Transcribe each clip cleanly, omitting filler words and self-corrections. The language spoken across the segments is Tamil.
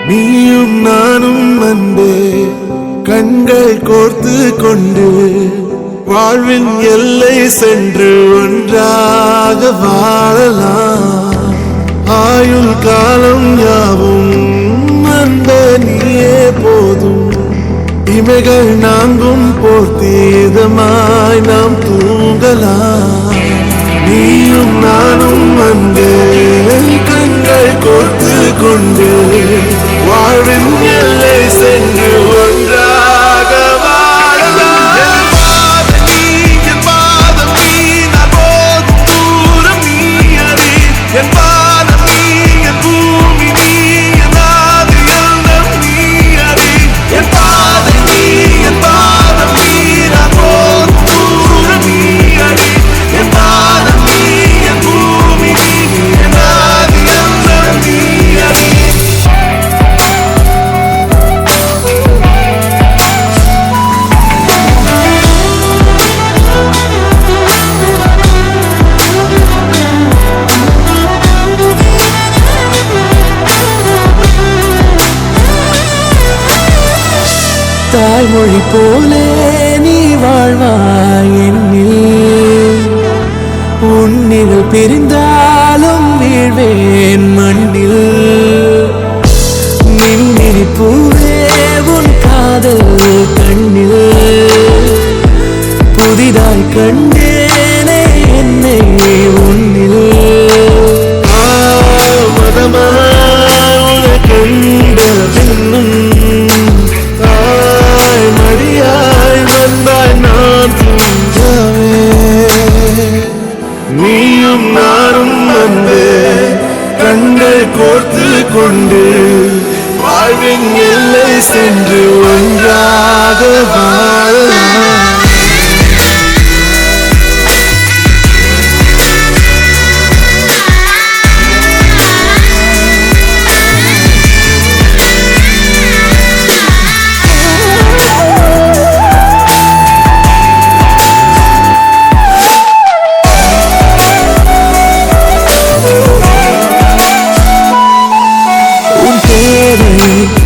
நீயும் நானும் அன்பே கண்கள் கோர்த்து கொண்டு வாழ்வின் எல்லை சென்று ஒன்றாக வாழலாம். ஆயுள் காலம் யாவும் அன்பே நீயே போதும். இமைகள் நாங்கும் போர்த்தீதமாய் நாம் தூங்கலாம். நீயும் நானும் அன்பே கண்கள் கோர்த்து கொண்டு வாழ்வின் எல்லை சென்று ஒன்றாக வாழலாம். என் பாதம் நீ நான் போகும் தூரம் நீ அறி. என் பாதம் நீ என் பூமி நீ என் ஆதி எல்லாம் நீ அறி. என் பாதம் நீ என் பாதம் நீ நான் போகும் தூரம் நீ அறி. என் பாதம் நீ என் பூமி நீ என் ஆதி எல்லாம் நீ அறி. தாய்மொழி போலே நீ வாழ்வாய் என்னில். உன்னில் பிரிந்தாலும் வீழ்வேன் மண்ணில். மின்னில் பூவே உன் காதல் கண்ணில். புதிதாய் கண்டேனே என்னை உன்னில். மதமாய் கண்ட பின்னும் மடியாய் வந்தாய் நான் தூங்கவே. நீயும் நானும் வந்து கண்கள் கோர்த்து கொண்டு வாழ்வின் எல்லை சென்று ஒன்றாக வாழலாம்.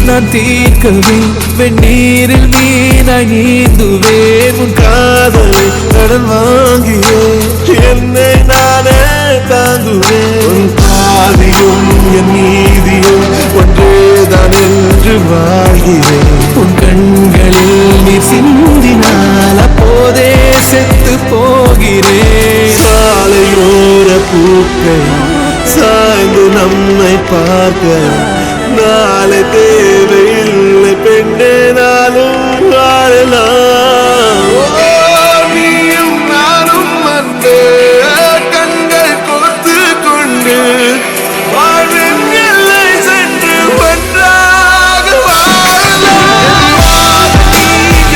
நான் தீர்க்கவே வெந்நீரில் மீனாய் நீந்துவேன். உன் காதலை கடன் வாங்கியே என்னை நானே தாங்குவேன். உன் பாதியும் என் நீதியும் ஒன்றேதான் என்று வாழ்கிறேன். உன் கண்களில் நீ சிந்தினால் அப்போதே செத்து போகிறேன். சாலையோர பூக்கள் சாய்ந்து நம்மை பார்க்க நாளை தேவையில்லை பெண்ணே நாளும் வாழலாம். நீயும் நானும் அன்பே கண்கள் கோர்த்து கொண்டு வாழ்வின் எல்லை சென்று ஒன்றாக வாழலாம்.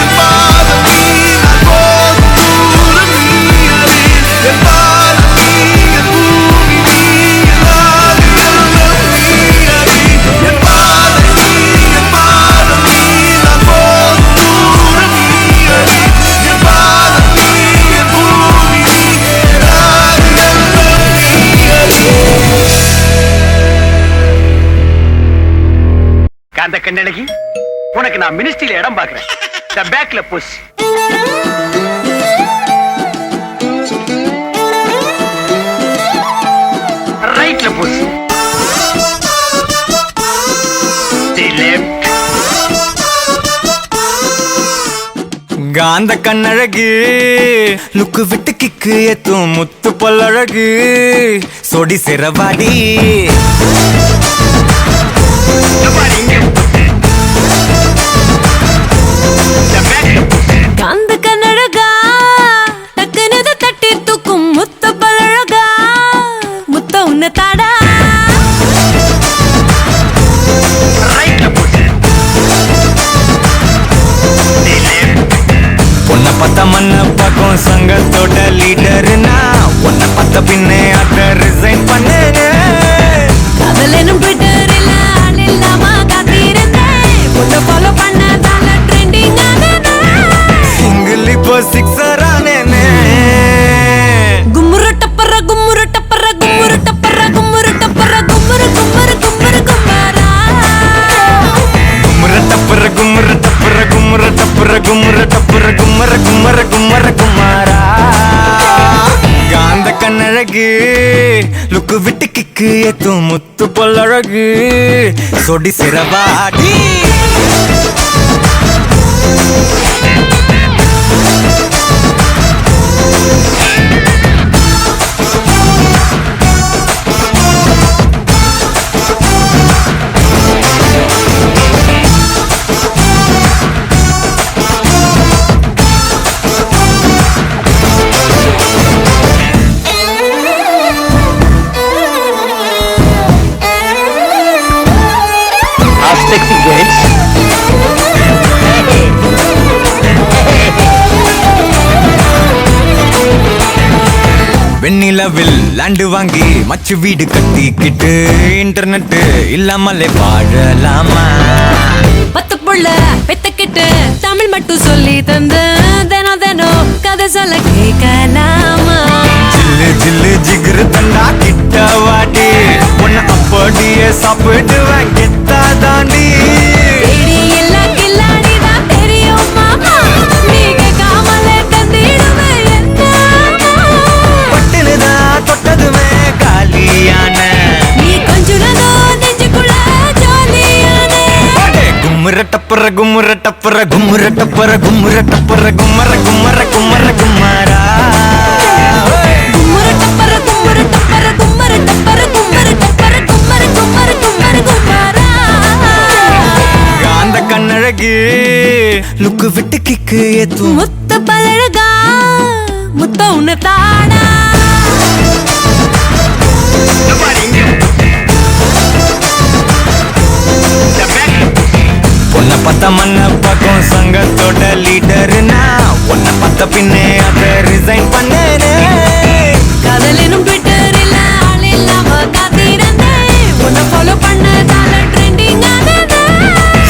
என் பாதம் நீ நான் போகும் தூரம் நீ அறி. என் பாதம் நீ என் பூமி நீ என் ஆதி எல்லாம் நீ அறி. என் பாதம் நீ என் பாதம் நீ நான் போகும் தூரம் நீ அறி. என் பாதம் நீ என் பூமி நீ என் ஆதி எல்லாம் நீ அறி. காந்த கண்ணழகி, உனக்கு நான் மினிஸ்ட்ரியில இடம் பாக்குறேன். பேக்ல புஷ். ரைட்ல புஷ். காந்த கண்ணழகு லுக்கு விட்டு கிக்கு ஏத்தும் முத்து பொல்லழகு சொடி சிறவாடி. காந்த கண்ணழகா டக்குனது தட்டி தூக்கும் முத்த பழகா. முத்த உன்ன தாடா உன்னை பத்த மண்ண பக்கம் சங்கத்தோட லீடர்னா உன்னை பத்த பின்னே அத ரிசைன் பண்ணுங்க. காதலனும் ட்விட்டரில் ஆள் இல்லாம காத்திருந்தேன். உன்னை ஃபாலோ பண்ணதால ட்ரெண்டிங் ஆனேன். சிங்கிள் இப்போ சிக்ஸர் ஆனேனே. கும்முரு டப்பர கும்முரு டப்பர கும்முரு டப்பர கும்முரு டப்பர கும்முரு கும்முரு கும்முரு கும்மாரா. அழகு லுக்கு விட்டு கிக்கு ஏத்தும் முத்து பொல்லழகு சொடி சிறவாடி sexy girls. வெண்ணிலவில் லேண்டு வாங்கி மச்சு வீடு கட்டிக்கிட்டு இன்டர்நெட் இல்லாமலே வாழலாமா பத்து புள்ள பெத்துக்கிட்டு தமிழ் மட்டும் சொல்லி தந்து தினம் தினம் கதை சொல்ல கேட்கலாமா ஜில்லு ஜில்லு ஜிகிரு தண்டா கிட்ட வாடி உன்னை அப்படியே சாப்பிடுவேன் கெத்தா தாண்டி தேடி எல்லா கில்லாடிதான் தெரியும் மாமா நீங்க காமலே தந்திடுவேன் என்ன பட்டுனுதான் தொட்டதுமே காலியான நீ கொஞ்சுனதோ நெஞ்சுக்குள்ள ஜாலியான கும்முற டப்புற கும்முற டப்புற கும்முற டப்புற கும்முற டப்புற கும்மர கும்மர கும்மர கும்மரா கும்மர டப்பர கும்மர டப்பர கும்மர டப்பர கும்மர டப்பர கும்மர கும்மர கும்மர கும்மரா காந்த கண்ணழகு லுக்கு விட்டு கிக்கு ஏத்தும் முத்த பழகா முத்த உன்னை தாடா உன்னை பார்த்த மண்ண பக்கம் சங்கத்தோட லீடர்னா உன்னை பார்த்த பின்னே அதை ரிசைன் பண்ணேனே காதலினும் ட்விட்டரில் ஆள் இல்லாம காத்திருந்தேன் உன்னை ஃபாலோ பண்ணதால ட்ரெண்டிங் ஆனது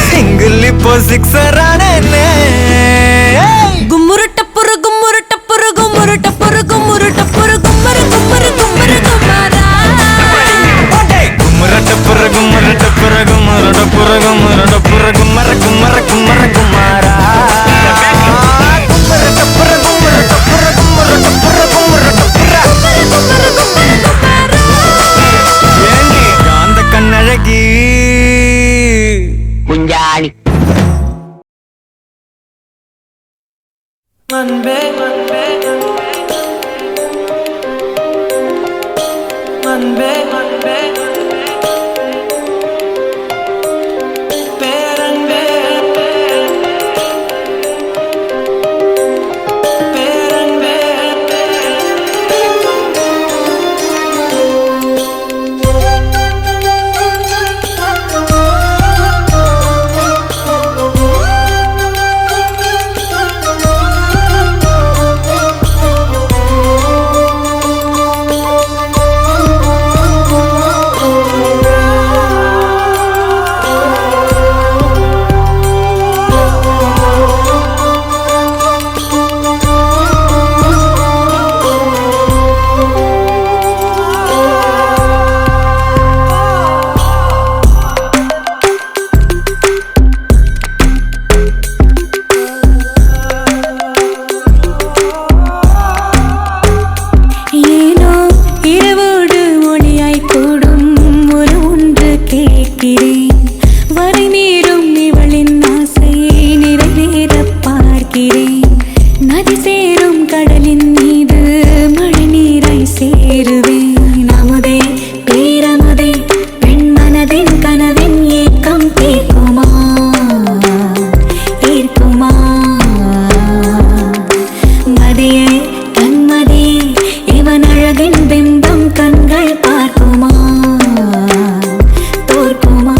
சிங்கிள் இப்போ சிக்ஸர் ஆனேனே கும்முரு டப்புரு கும்முரு டப்புரு கும்முரு டப்புரு கும்முரு டப்புரு கும்மரு கும்மரு கும்மரு கும்மரா கும்மர டப்புற கும்மர டப்புற கும்மர டப்புற கும்மர டப்புற கும்மர கும்மர கும்மர கும்மரா கும்மர டப்புற கும்மர டப்புற கும்மர டப்புற கும்மர டப்புற கும்மரு கும்மரு கும்மரா ஏண்டி காந்த கண்ணழகி குஞ்சாணி அன்பே அன்பே அன்பே அன்பே பேரன்பே பேரன்பே ஏனோ இரவோடு ஒளியாய் கூடும் ஒரு ஒன்று கேட்கிறேன் வரை நேரும் இவளின் ஆசையை நிறைவேற பார்க்கிறேன் நதி சேரும் கடலின் மீது மழை நீராய் சேருவேன் அமுதே பேரமுதே பெண்மனதின் கனவின் ஏக்கம் தீர்க்குமா தீர்க்குமா மதியே கண்மதியே இவன் அழகின் பிம்பம் கண்கள் பார்க்குமா தோற்குமா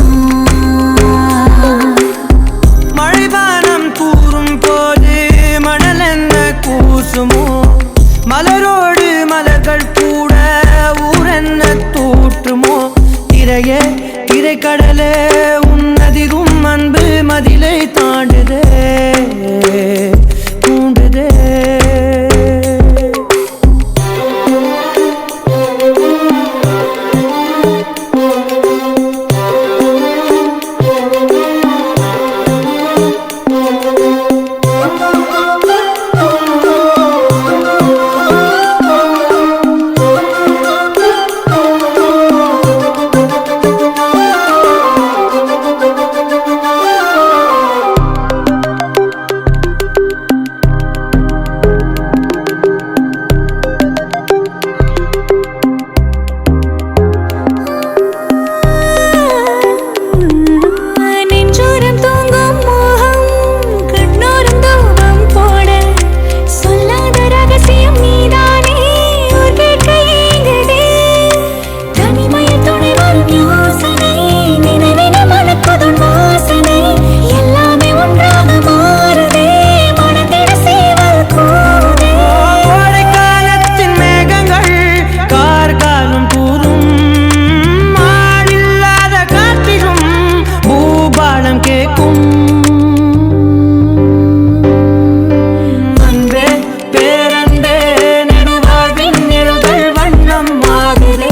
வாய்க்கும் அன்பே பேரன்பே நெடுவாழ்வின் நிழல்கள் வண்ணம் ஆகுதே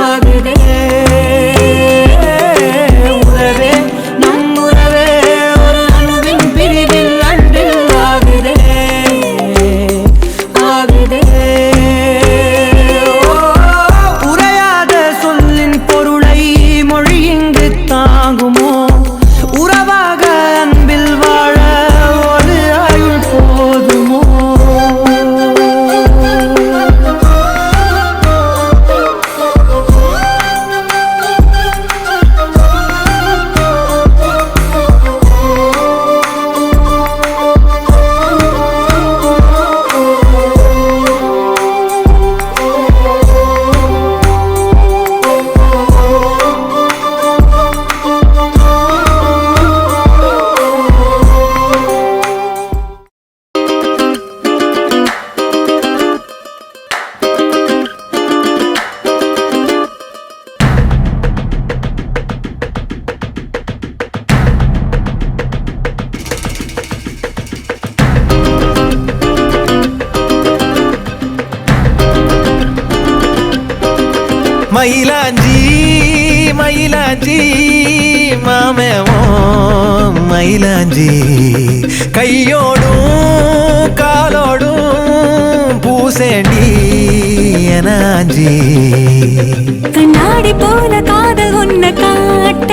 ஆகுதே உறவே நம் உறவே ஒரு அணுவின் பிரிவில் அன்பில் ஆகுதே ஆகுதே உரையாத சொல்லின் பொருளை மொழி இங்கு தாங்குமோ உறவாக அன்பில் வாழ ஒரு ஆயுள் போதுமோ மயிலாஞ்சி மயிலாஞ்சி மாமேவோம் மயிலாஞ்சி கையோடும் காலோடும் பூசேண்டி எனாஞ்சி கண்ணாடி போல காதல் உன்னை காட்ட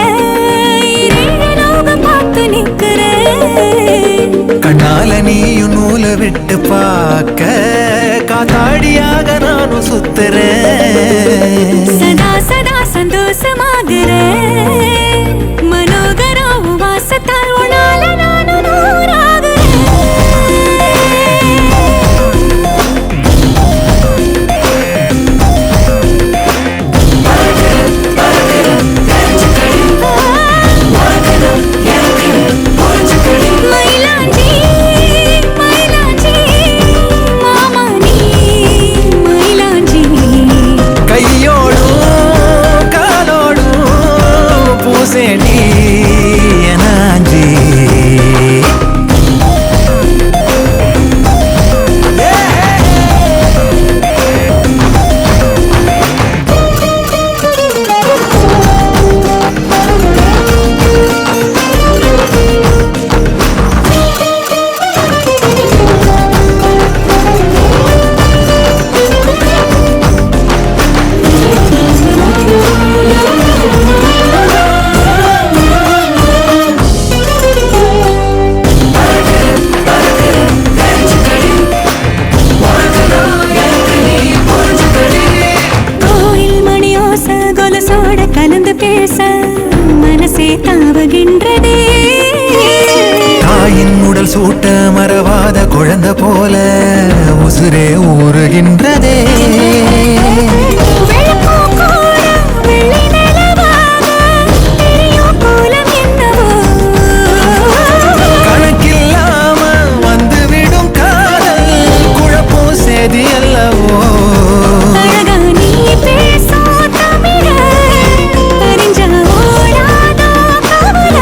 பார்த்து நிக்கிறேன் கண்ணால நீயும் நூலை விட்டு பார்க்க காத்தாடியாக நானும் சுத்துறேன் சதா சதா சந்தோஷமாகிறேன் மனோகரா வாசத்தால் உன்னால நானும் நூறாகிறேன் மயிலாஞ்சி மயிலாஞ்சி மாமா நீ மயிலாஞ்சி கையோடும் காலோடும் பூசேண்டி எனாஞ்சி கோயில் மணியோச கொலசோட கலந்து பேச மனசே தாவுகின்றதே தாயின் உடல் சூட்ட மறவாத குழந்தை போல உசுரே ஊறுகின்றதே வெள்ளப்பூ கூட வெள்ளி நிலவாக தெரியும் கோலம் என்னவோ கணக்கில்லாம வந்துவிடும் காதல் குழப்பம் சேதி அல்லவோ அழகா நீ பேசும் தமிழ அறிஞ்சா ஓடாதா கவல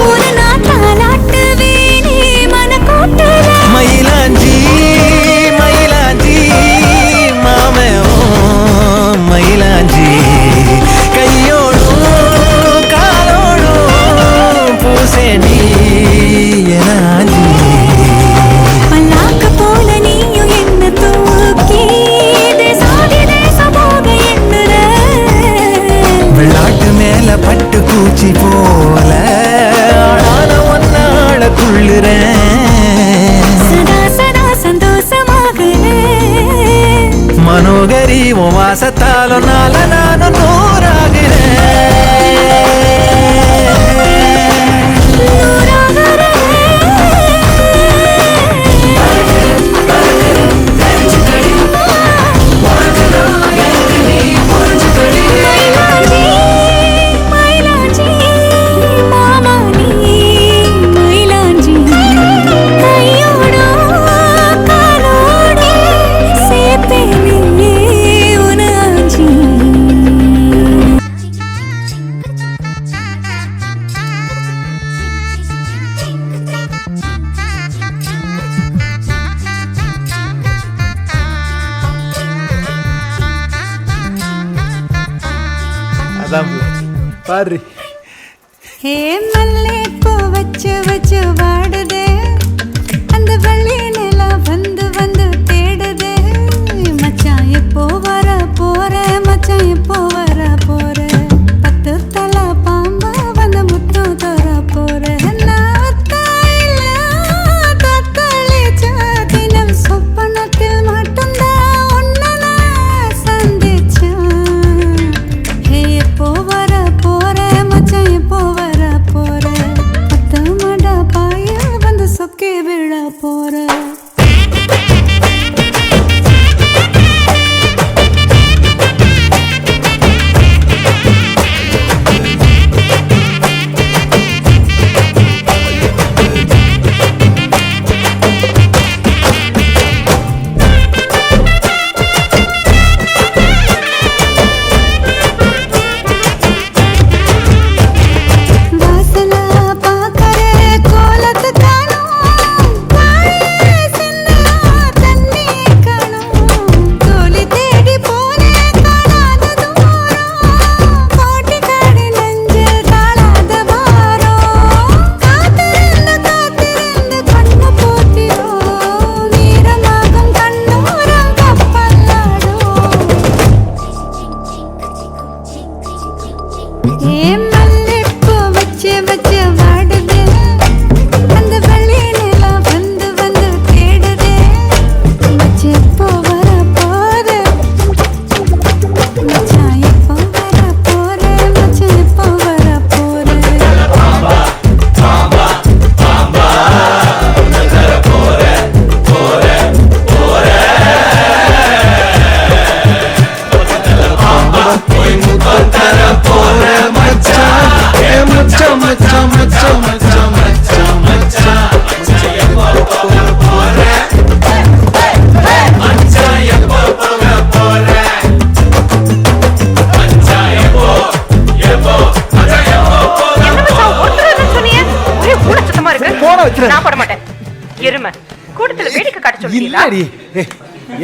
ஒரு நாள் தாலாட்டுவேனே மனக்கூட்டுல மயிலாஞ்சி மயிலாஞ்சி மாமேவோம் மயிலாஞ்சி கையோடும் காலோடும் பூசேண்டி எனாஞ்சி பல்லாக்கு போல நீயும் என்ன தூக்கி தேசாதி தேசம் போக எண்ணுற வெள்ளாட்டு மேல பட்டு பூச்சி போல ஆளான ஒன்னாள துள்ளுறேன் சதா சதா சந்தோஷமாகிறேன் மனோகரி உன் வாசத்தாலும் நால நானும் நூறாகிறேன் மயிலாஞ்சி மயிலாஞ்சி மாமா நீ மயிலாஞ்சி கையோடோ காலோடோ சேப்பேனே உனாஞ்சி அதான் பாரு. ஹே மல்லே பூ வச்சு வச்சு வாடுதே, அந்த வெள்ளி நிலா வந்து வந்து தேடுதே. மச்சான் எப்போ வர போற, மச்சான் எப்போ வர போற, 10 தலை பாம்பா வந்து முத்தம் தர போற. சொப்பனத்தில் மட்டும்தான் உன்னை நான் சந்திச்சேன். ஹே எப்போ வர போற, மச்சான் எப்போ வர போற, 10 மட பாய வந்து சொக்கி விழ போற.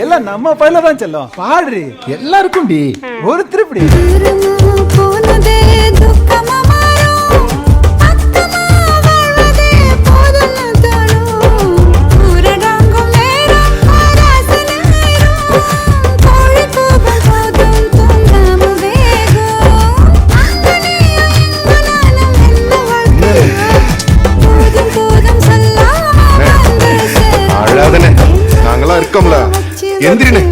எல்லாம் நம்ம பையில தான் செல்லும். பாடு எல்லாருக்கும் டி ஒரு திருப்பி. போனதே துக்கமா மாறும், அக்கமா வாழ்வதே போதும்னு தோணும். ஊரடங்கும் நேரம் ஆராசனாயிரும், கோழி கூவும் போதும் தூங்காம வேகும். அங்கனையும் இங்கனாலும் என்ன வாழ்க்கை, போதும் போதும் சொல்லாம வந்து சேரும். அழாதனே, நாங்களாம் இருக்கோம்ல, எந்திரினே.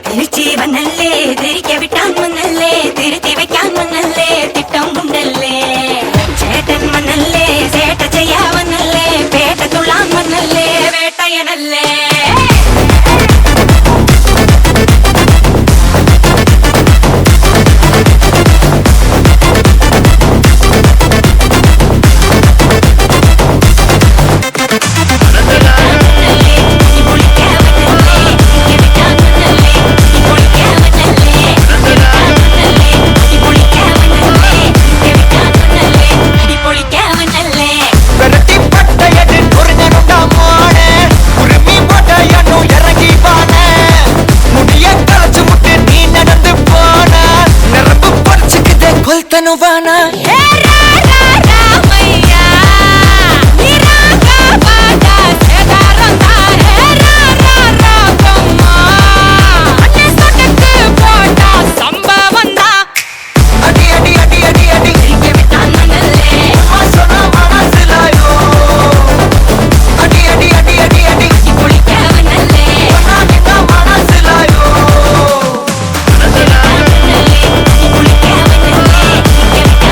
திருச்சிவனல்லே திரிக்க விட்டான் மன்னல்லே, திருத்தி வைக்கான் மன்னல்லே, திட்டம் உண்டல்லே. சேட்டன் மன்னல்லே சேட்ட செய்யாவனல்லே, பேட்ட துள்ளான் மன்னல்லே, வேட்டையனல்லே. తనువానా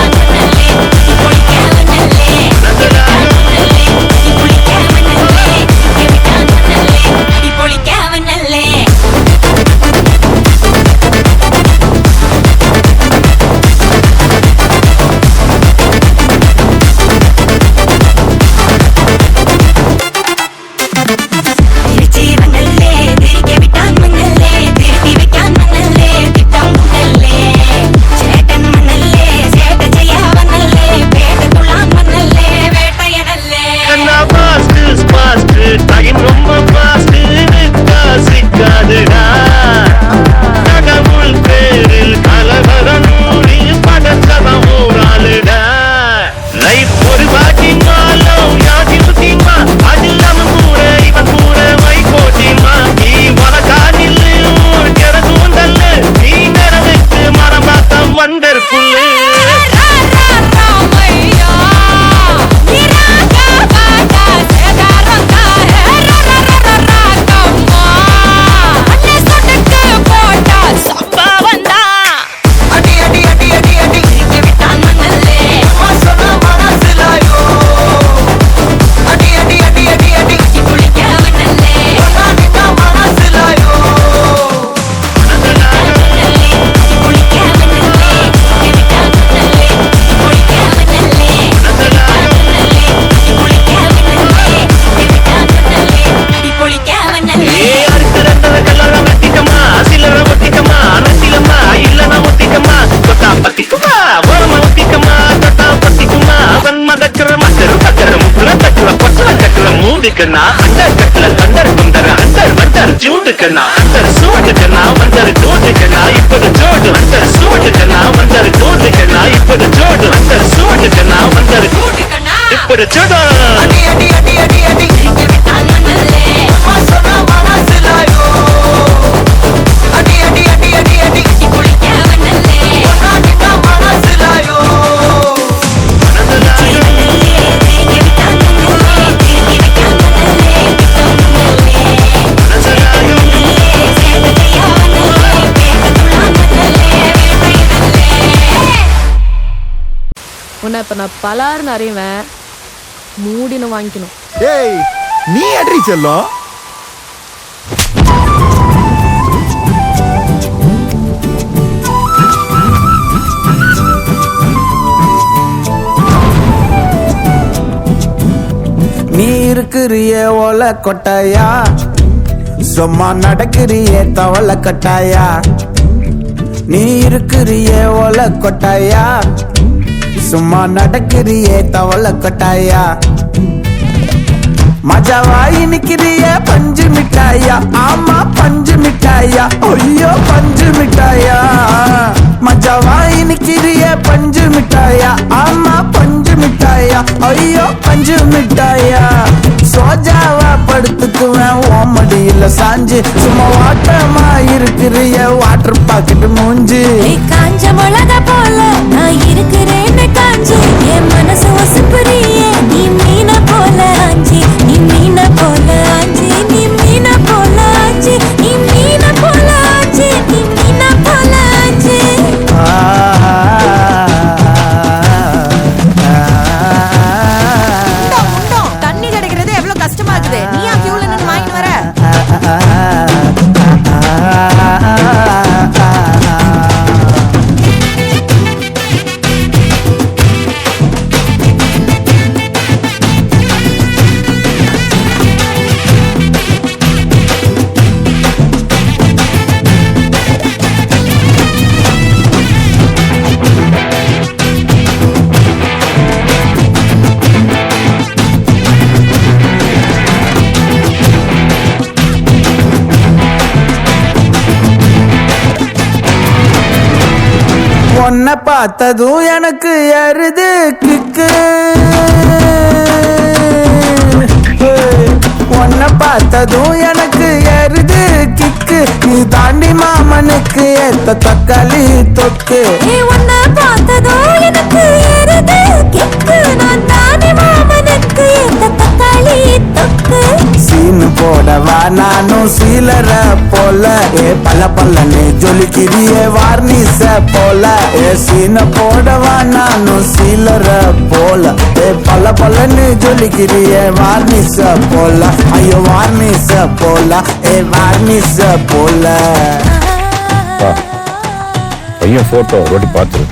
Thank you. கண்ணா அண்டர் கட்டல தண்டர் குண்டர் அண்டர் வண்டர் ஜூட்டு கண்ணா அண்டர் சூட்டு கண்ணா வண்டர் டூட்டு கண்ணா இப்பது ஜோடு அண்டர் சூட்டு கண்ணா வண்டர் டூட்டு கண்ணா இப்பது ஜோடு அண்டர் சூட்டு கண்ணா வண்டர் டூட்டு கண்ணா இப்பது ஜோடு அடி அடி அடி அடி அடி விட்டான் மண்ணல்லே சொன்னா மனசிலாயோ அடி அடி அடி அடி அடி குளிக்க மண்ணல்லே சொன்னா கிட்ட மனசிலாயோ உன்னை இப்ப நான் பலாருன்னு அறிவேன் மூடின்னு வாங்கிக்கணும். ஏய் நீ அடி செல்லம். நீ இருக்கிறிய ஓல கொட்டாயா சும்மா நடக்கிறிய தவள கட்டாயா நீ இருக்கிறிய ஓல கொட்டாயா சும்மா நடக்கிறிய தவள கொட்டாயா மஜாவாய் நிக்கிறிய பஞ்சு மிட்டாயா ஆமா பஞ்சு மிட்டாயா ஐயோ பஞ்சு மிட்டாயா மஜாவாய் நிக்கிறிய பஞ்சு மிட்டாயா ஆமா பஞ்சு மிட்டாயா ஐயோ பஞ்சு மிட்டாயா சோஜாவா படுத்துக்குவேன் ஓமடியில சாஞ்சு சும்மா வாட்டமா இருக்கிறிய வாட்டர் பாக்கெட் மூஞ்சி காஞ்ச மிளக போல நான் இருக்கிறேன்னு காஞ்சி என் மனசு ஒசுப்புறியே நீ மீன போல ஆஞ்சி நீ மீன போல ஆஞ்சி நீ மீன போல ஆஞ்சி நீ மீன போல ஆஞ்சி நீ மீன போல ஆஞ்சி தண்ணி கிடைக்கிறது எவ்வளவு கஷ்டமா இருக்குது. நீ கியூல நின்னு வாங்கிட்டு வர. உன்னை பார்த்ததும் எனக்கு எருது கிக்கு உன்னை பார்த்ததும் எனக்கு எருது கிக்கு நீ தாண்டி மாமனுக்கு ஏத்த தக்காளி தொக்கு உன்னை பார்த்ததோ எனக்கு ஏறுது கிக்கு நான் தானே மாமனுக்கு ஏத்த தக்காளி தொக்கு சீனு போடவா நானும் சீலர போல ஏ பல பல்லன்னு ஜொலிக்கிறிய வார்னிச போல ஏ சீன போடவா நானும் சீலர போல ஏ பல பல்லன்னு ஜொலிக்கிறிய வார்னிச போல ஐயோ வார்னிச போல ஏ வார்னிச போல பையன் போட்டோ ரோட்டி பார்த்து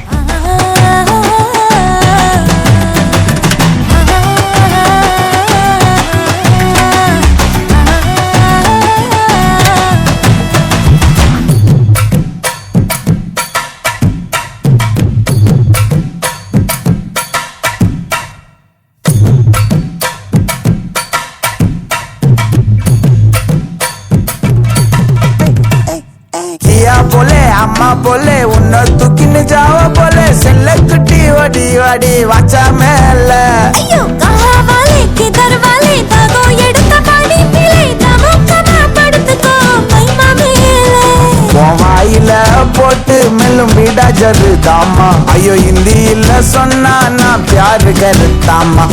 बोले अम्मा बोले उन्नो तुकिन जाओ बोले सेल्ले कुटी वडी वडी वाचा मेले ஐயோ கஹா வாலே கிதர் வாலே தாகோ எடுத்த பாடி பிளே தமக்கமா படுத்துக்கோ மைமா மேலே வாயில போட்டு மெல்லும் விடா ஜரு தாமா ஐயோ ஹிந்தியில சொன்னா நான் प्यार करतामा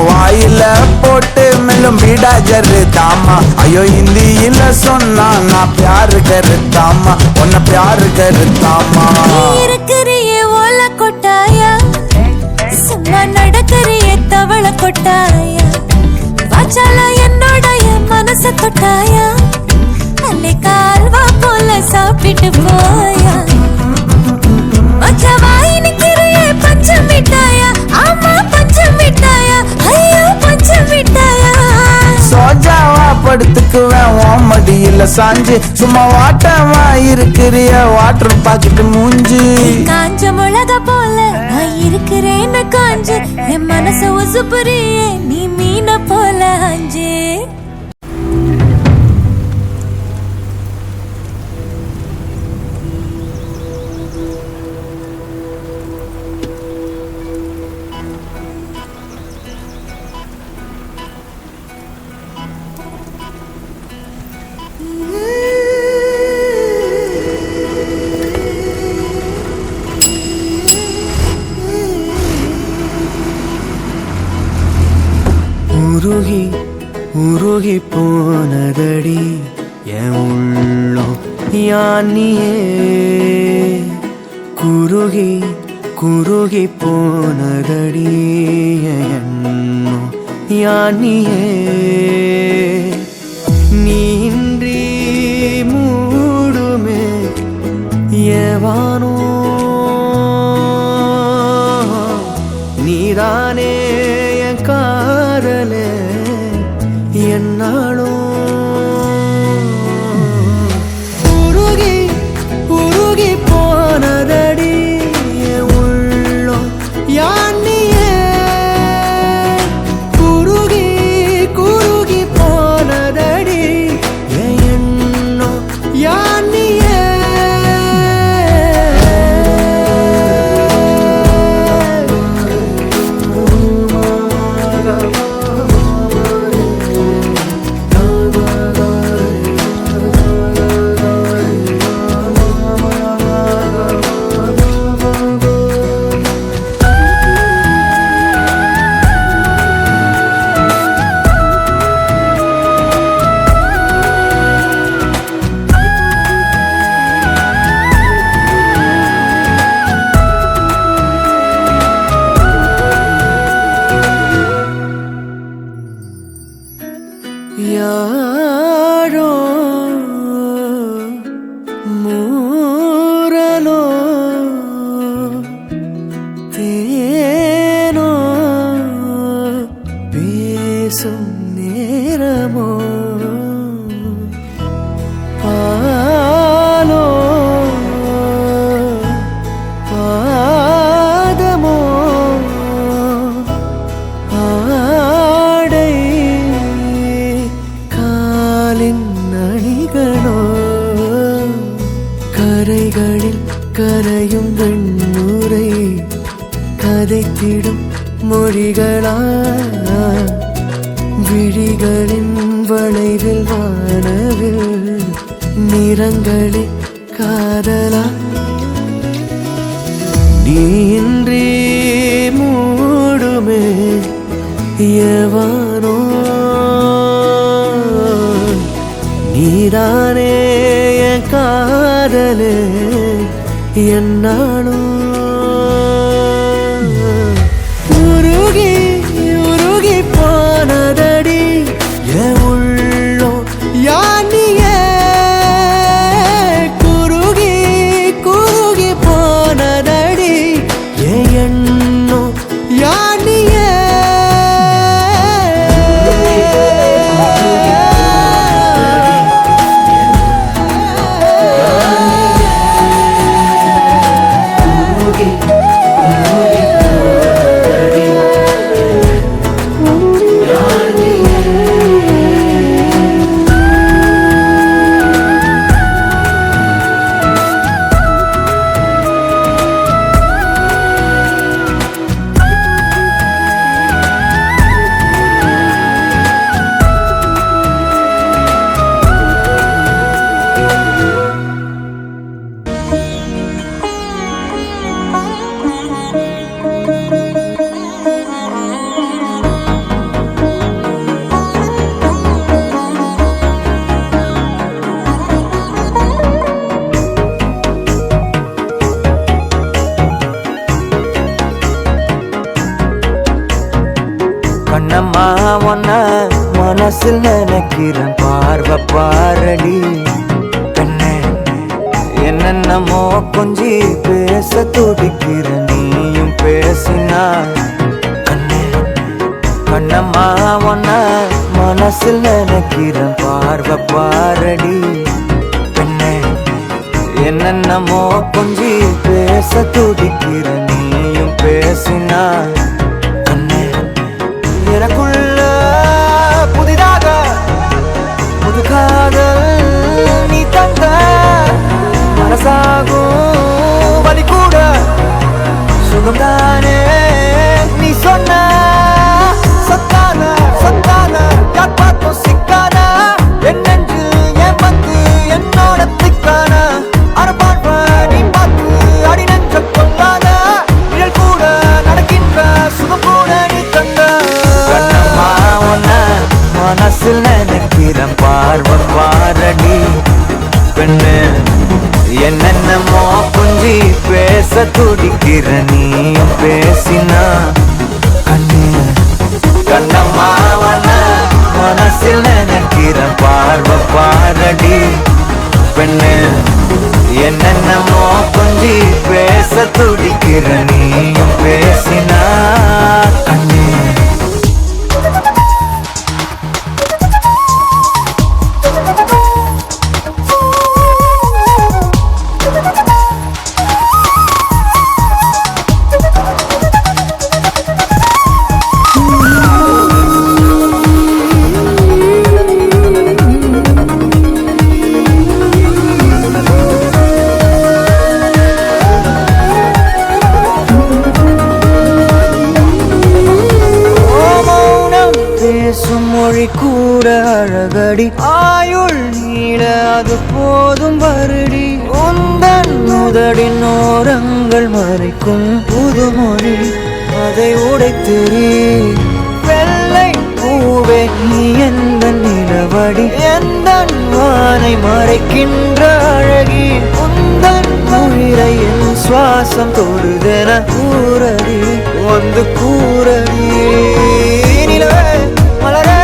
வாயில போட்டு மெல்லும் விடா ஜரு தாமா ஐயோ ஹிந்தியில சொன்னா நான் प्यार करतामा உன்னை प्यार करतामा இருக்கிறியே ஓல கொட்டாயா சும்மா நடக்கறியே தவள கொட்டாயா வாச்சால என்னோடைய மனச தொட்டாயா அல்லே கால்வா போல சாப்பிட்டு போயா மச்சவாய் நிக்கிறியே பஞ்ச மிட்டாயா ஆமா பஞ்ச மிட்டாயா ஐயோ பஞ்ச மிட்டாயா சோஜாவா படுத்துக்குவேன் ஓமடியில சாஞ்சு சும்மா வாட்டமா இருக்கிறிய வாட்டர் பாக்கெட் மூஞ்சி காஞ்ச மிளக போல நான் இருக்கிறேன்னு காஞ்சு என் மனச உசுப்புறியே நீ மீன போல அஞ்சு. உருகி உருகி போனதடி என் உள்ளம் யானியே குருகி குருகி போனதடி என் எண்ணம் யானியே நீன்றி மூடுமே ஏவானோ நீதானே என் காதலே என்னாலும் உருகி உருகி போனதடி என் உள்ளம் யானியே குருகி குருகி போனதடி என் எண்ணம் யானியே யாரோ மூரலோ தேனோ பேசும் நேரமோ பாலோ பாதமோ ஆடை காலின் அணிகளோ கரைகளில் கரையும் வெண்ணுரை கதைத்திடும் மொழிகளா விழிகளின் வளைவில் வானவில் நிறங்களில் காதலா நீன்றி மூடுமே எவானோ நீதானே என் காதலே என்னாலும் உருகி உருகி போனதடி என் உள்ளம் யானியே குருகி குருகி போனதடி என் எண்ணம் யானியே கண்ணம்மா ஒன்ன மனசில் நினைக்கிறேன் பார்வை பாரடி பெண்ணே என்னென்னமோ கொஞ்சி பேச துடிக்கிற நீயும் பேசினா கண்ணே கண்ணம்மா ஒன்ன மனசில் நினைக்கிறேன் பார்வை பாரடி பெண்ணே என்னென்னமோ கொஞ்சி பேச துடிக்கிற நீயும் பேசினா எனக்குள்ள மனசில் நினைக்கிறேன் பார்வை பாரடி பெண்ணு என்னென்னமோ கொஞ்சி பேச துடிக்கிற நீயும் பேசினா கண்ணு கண்ணம்மாவன மனசில் நினைக்கிறேன் பார்வை பாரடி பெண்ணு என்னென்னமோ கொஞ்சி பேச துடிக்கிற நீயும் பேசினா கண்ணு மொழி கூட அழகடி ஆயுள் நீள அது போதும் வருடி உந்தன் முதடின் ஓரங்கள் மறைக்கும் புதுமொழி அதை உடைத்தெறி வெள்ளை பூவே நீ எந்த நிலவடி எந்த வானை மறைக்கின்ற அழகி உந்தன் உயிரை என் சுவாசம் தொடுதென கூறடி வந்து கூறடி நிலவே மலரே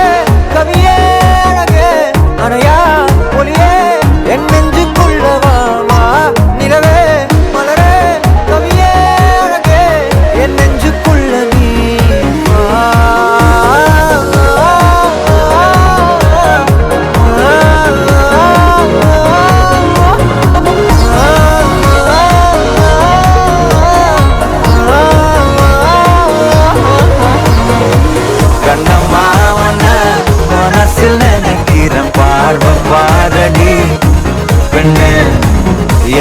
கவியே அழகே அணையா ஒளியே என் நெஞ்சுக்குள்ளவாமா நிலவே மலரே கவியே அழகே என் நெஞ்சுக்குள்ள நீ பார்வை பாரடி பெண்ணு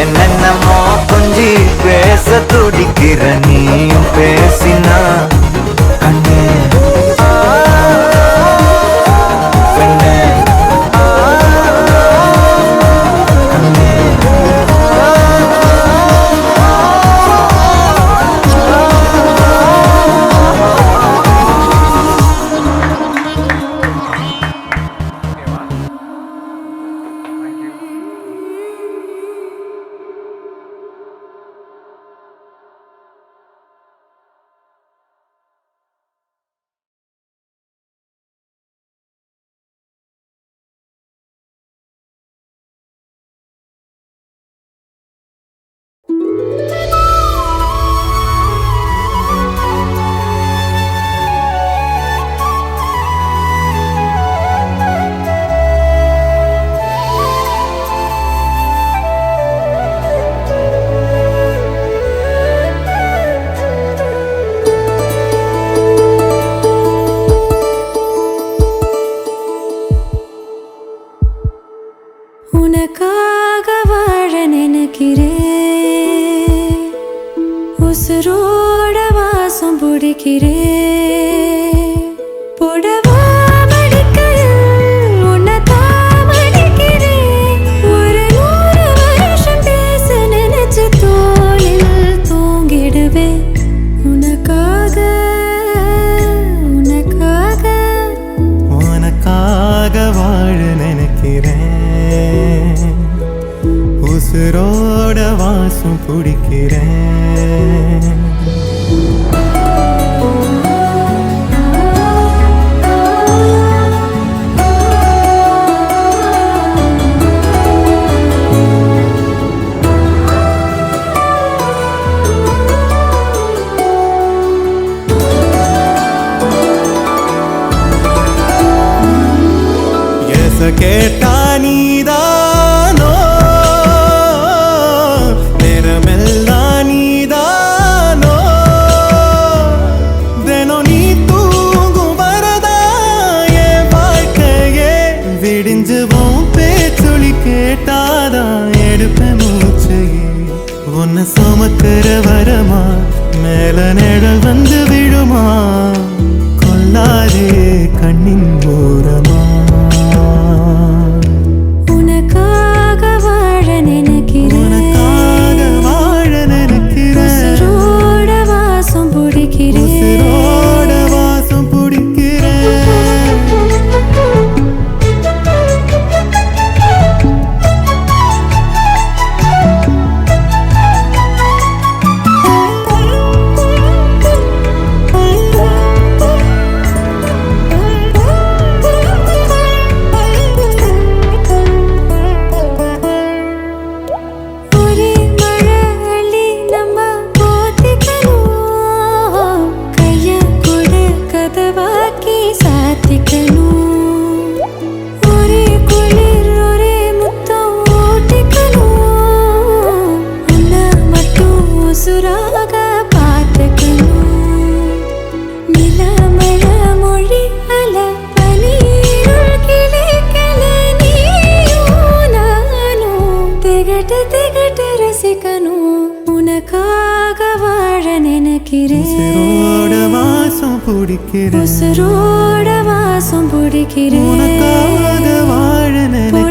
என்னென்னமோ கொஞ்சி பேச துடிக்கிற நீயும் பேசினா கண்ணு பெண்ணு உனக்காக வாழ நினைக்கிறேன் உசுரோட வாசம் பிடிக்கிறேன் புடவா மடிக்கையில் உன்னைத்தான் மடிக்கிறேன் ஒரு 100 வருஷம் பேச நினைச்சு தோளில் தூங்கிடுவேன் உனக்காக உனக்காக உனக்காக வாழ நினைக்கிறேன் உசுரோட வாசம் பிடிக்கிறேன் கேட்டா நீதானோ நேரமெல்லாம் நீதானோ தினம் நீ தூங்கும் வரதா என் வாழ்க்கையே விடிஞ்சுவோம் பேச்சொலி கேட்டாதான் எடுப்பேன் மூச்சையே உன்னை சுமக்கிற வரமா மேல நிழல் வந்து விழுமா கொல்லாதே கண்ணின் ஓரமா உனக்காக வாழ நினைக்கிறேன் உசுரோட வாசம் பிடிக்கிறேன் உசுராக பார்த்துக்கணும் நிலமழ மொழி அல பனீருள் கிளிக்கல நீயும் நானும் திகட்டு திகட்டு ரசிக்கணும் உனக்காக வாழ நினைக்கிறேன் உசுரோட வாசம் பிடிக்கிறேன் உசுரோட வாசம் பிடிக்கிறேன் உனக்காக வாழ நினைக்கிறேன்